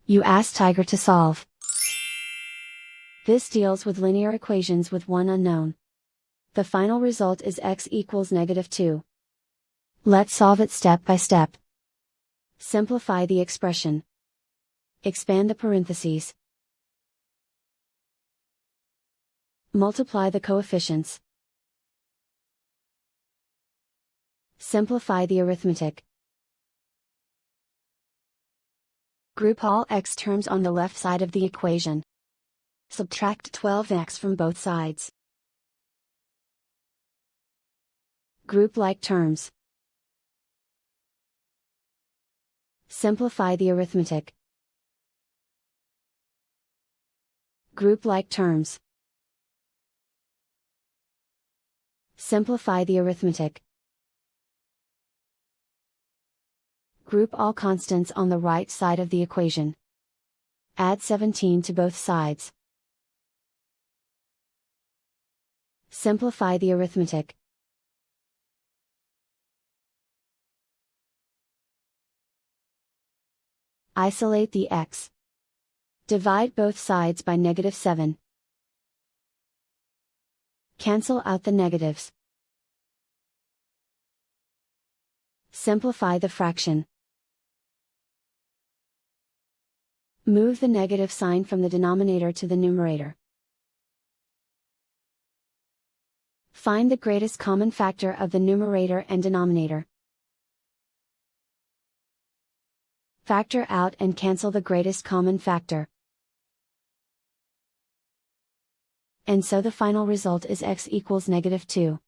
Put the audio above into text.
You ask Tiger to solve. This deals with linear equations with one unknown. The final result is x equals -2. Let's solve it step by step. Simplify the expression. Expand the parentheses. Multiply the coefficients. Simplify the arithmetic. Group all x terms on the left side of the equation. Subtract 12x from both sides. Group like terms. Simplify the arithmetic. Group like terms. Simplify the arithmetic. Group all constants on the right side of the equation. Add 17 to both sides. Simplify the arithmetic. Isolate the x. Divide both sides by -7. Cancel out the negatives. Simplify the fraction. Move the negative sign from the denominator to the numerator. Find the greatest common factor of the numerator and denominator. Factor out and cancel the greatest common factor. And so the final result is x equals -2.